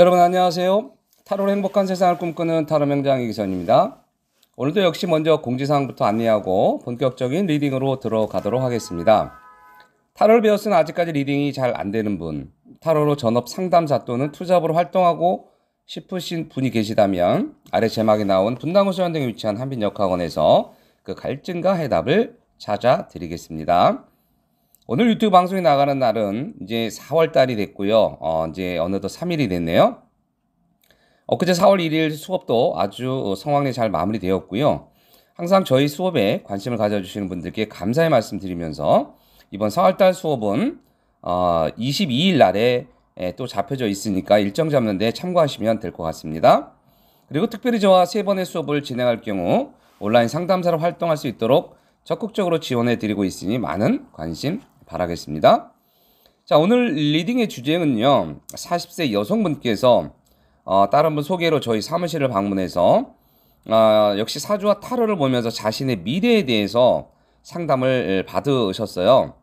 여러분 안녕하세요. 타로로 행복한 세상을 꿈꾸는 타로 명장 이기선입니다. 오늘도 역시 먼저 공지사항부터 안내하고 본격적인 리딩으로 들어가도록 하겠습니다. 타로를 배웠으나 아직까지 리딩이 잘 안되는 분, 타로로 전업 상담사 또는 투잡으로 활동하고 싶으신 분이 계시다면 아래 제목에 나온 분당구 수원 등에 위치한 한빛역학원에서 그 갈증과 해답을 찾아드리겠습니다. 오늘 유튜브 방송이 나가는 날은 이제 4월달이 됐고요. 이제 어느덧 3일이 됐네요. 엊그제 4월 1일 수업도 아주 성황리에 잘 마무리되었고요. 항상 저희 수업에 관심을 가져주시는 분들께 감사의 말씀 드리면서 이번 4월달 수업은 22일 날에 또 잡혀져 있으니까 일정 잡는 데 참고하시면 될 것 같습니다. 그리고 특별히 저와 3번의 수업을 진행할 경우 온라인 상담사로 활동할 수 있도록 적극적으로 지원해 드리고 있으니 많은 관심 바라겠습니다. 자, 오늘 리딩의 주제는요, 40세 여성분께서 다른 분 소개로 저희 사무실을 방문해서 역시 사주와 타로를 보면서 자신의 미래에 대해서 상담을 받으셨어요.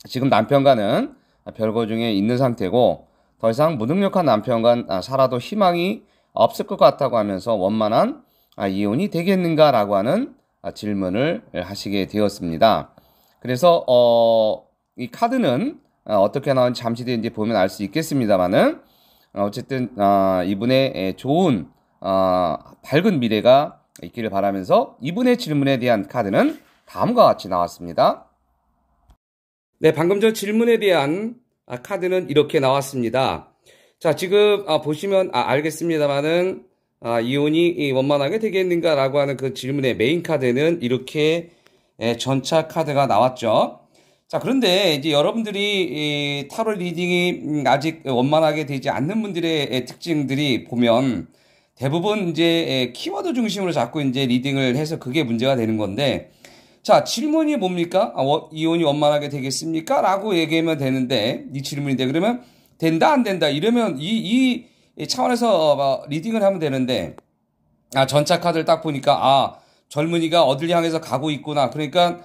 지금 남편과는 별거 중에 있는 상태고 더 이상 무능력한 남편과 살아도 희망이 없을 것 같다고 하면서 원만한 이혼이 되겠는가 라고 하는 질문을 하시게 되었습니다. 그래서 이 카드는 어떻게 나오는지 잠시 뒤에 이제 보면 알 수 있겠습니다만은 어쨌든 이분의 좋은 밝은 미래가 있기를 바라면서 이분의 질문에 대한 카드는 다음과 같이 나왔습니다. 네, 방금 전 질문에 대한 카드는 이렇게 나왔습니다. 자, 지금 보시면 알겠습니다만은 이혼이 원만하게 되겠는가 라고 하는 그 질문의 메인 카드는 이렇게 전차 카드가 나왔죠. 자, 그런데 이제 여러분들이 타로 리딩이 아직 원만하게 되지 않는 분들의 특징들이 보면 대부분 이제 키워드 중심으로 자꾸 이제 리딩을 해서 그게 문제가 되는 건데, 자, 질문이 뭡니까? 이혼이 원만하게 되겠습니까? 라고 얘기하면 되는데, 이 질문인데, 그러면 된다, 안 된다, 이러면 이 차원에서 리딩을 하면 되는데, 전차 카드를 딱 보니까, 젊은이가 어딜 향해서 가고 있구나. 그러니까,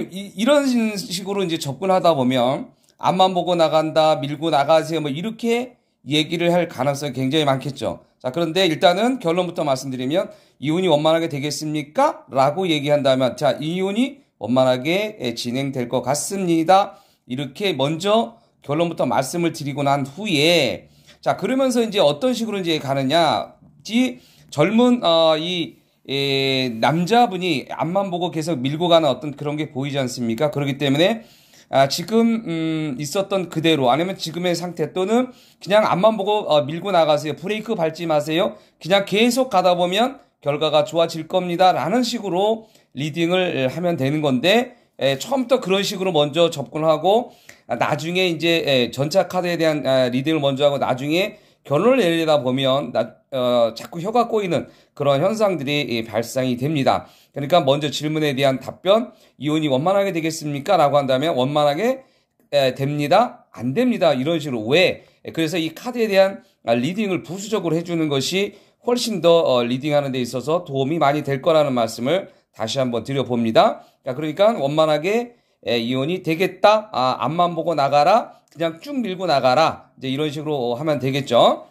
이런 식으로 이제 접근하다 보면, 앞만 보고 나간다, 밀고 나가세요, 이렇게 얘기를 할 가능성이 굉장히 많겠죠. 자, 그런데 일단은 결론부터 말씀드리면, 이혼이 원만하게 되겠습니까? 라고 얘기한다면, 자, 이혼이 원만하게 진행될 것 같습니다. 이렇게 먼저 결론부터 말씀을 드리고 난 후에, 자, 그러면서 이제 어떤 식으로 이제 가느냐, 젊은, 남자분이 앞만 보고 계속 밀고 가는 어떤 그런 게 보이지 않습니까? 그렇기 때문에 지금 있었던 그대로 아니면 지금의 상태 또는 그냥 앞만 보고 밀고 나가세요. 브레이크 밟지 마세요. 그냥 계속 가다 보면 결과가 좋아질 겁니다. 라는 식으로 리딩을 하면 되는 건데 처음부터 그런 식으로 먼저 접근하고 나중에 이제 전차 카드에 대한 리딩을 먼저 하고 나중에 결론을 내리다 보면 자꾸 혀가 꼬이는 그런 현상들이 발생이 됩니다. 그러니까 먼저 질문에 대한 답변, 이혼이 원만하게 되겠습니까? 라고 한다면 원만하게 됩니다. 안 됩니다. 이런 식으로. 왜? 그래서 이 카드에 대한 리딩을 부수적으로 해주는 것이 훨씬 더 리딩하는 데 있어서 도움이 많이 될 거라는 말씀을 다시 한번 드려봅니다. 그러니까 원만하게 이혼이 되겠다. 앞만 보고 나가라. 그냥 쭉 밀고 나가라. 이제 이런 식으로 하면 되겠죠.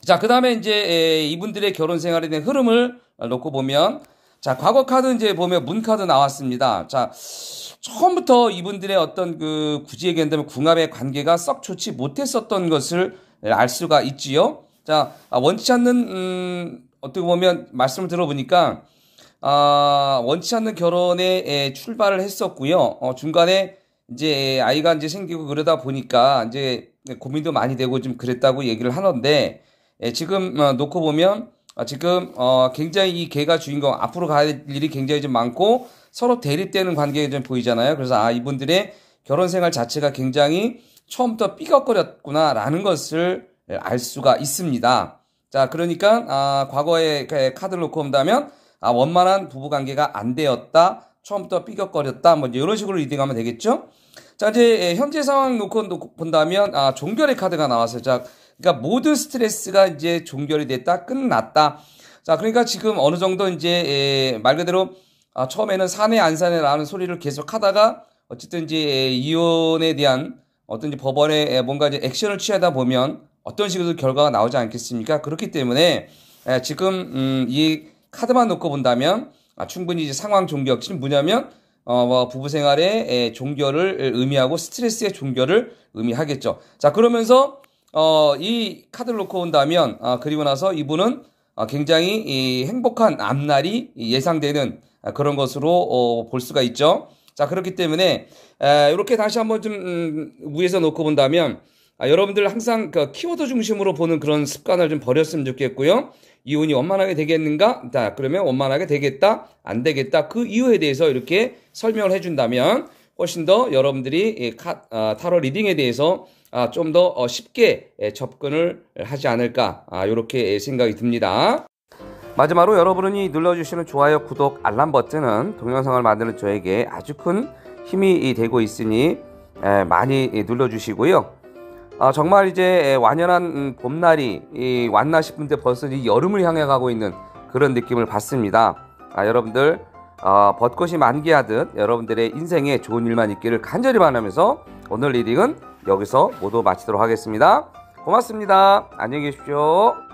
자, 그 다음에 이제 이분들의 결혼 생활에 대한 흐름을 놓고 보면, 자, 과거 카드 이제 보면 문 카드 나왔습니다. 자, 처음부터 이분들의 어떤 굳이 얘기한다면 궁합의 관계가 썩 좋지 못했었던 것을 알 수가 있지요. 자, 원치 않는, 어떻게 보면 말씀을 들어보니까, 원치 않는 결혼에 출발을 했었고요. 중간에 이제 아이가 이제 생기고 그러다 보니까 이제 고민도 많이 되고 좀 그랬다고 얘기를 하는데, 지금 놓고 보면 지금 굉장히 이 개가 주인공 앞으로 가야 될 일이 굉장히 좀 많고 서로 대립되는 관계가 좀 보이잖아요. 그래서 이분들의 결혼 생활 자체가 굉장히 처음부터 삐걱거렸구나라는 것을 알 수가 있습니다. 자, 그러니까 과거의 카드를 놓고 본다면 원만한 부부 관계가 안 되었다. 처음부터 삐걱거렸다. 이런 식으로 리딩하면 되겠죠? 자, 이제 현재 상황 놓고 본다면 종결의 카드가 나왔어요. 자, 그러니까 모든 스트레스가 이제 종결이 됐다, 끝났다. 자, 그러니까 지금 어느 정도 이제 말 그대로 처음에는 사내 안 사내라는 소리를 계속 하다가 어쨌든 이제 이혼에 대한 어떤 이제 법원에 뭔가 이제 액션을 취하다 보면 어떤 식으로 결과가 나오지 않겠습니까? 그렇기 때문에 지금 이 카드만 놓고 본다면 충분히 이제 상황 종결, 지금 뭐냐면 뭐 부부 생활의 종결을 의미하고 스트레스의 종결을 의미하겠죠. 자, 그러면서 이 카드를 놓고 본다면 그리고 나서 이분은 굉장히 이 행복한 앞날이 예상되는 그런 것으로 볼 수가 있죠. 자, 그렇기 때문에 이렇게 다시 한번 좀 위에서 놓고 본다면 여러분들 항상 그 키워드 중심으로 보는 그런 습관을 좀 버렸으면 좋겠고요. 이혼이 원만하게 되겠는가? 자, 그러면 원만하게 되겠다? 안 되겠다? 그 이유에 대해서 이렇게 설명을 해준다면 훨씬 더 여러분들이 타로 리딩에 대해서 좀 더 쉽게 접근을 하지 않을까, 이렇게 생각이 듭니다. 마지막으로 여러분이 눌러주시는 좋아요, 구독, 알람 버튼은 동영상을 만드는 저에게 아주 큰 힘이 되고 있으니 많이 눌러주시고요. 정말 이제 완연한 봄날이 왔나 싶은데 벌써 이 여름을 향해 가고 있는 그런 느낌을 받습니다. 여러분들 벚꽃이 만개하듯 여러분들의 인생에 좋은 일만 있기를 간절히 바라면서 오늘 리딩은 여기서 모두 마치도록 하겠습니다. 고맙습니다. 안녕히 계십시오.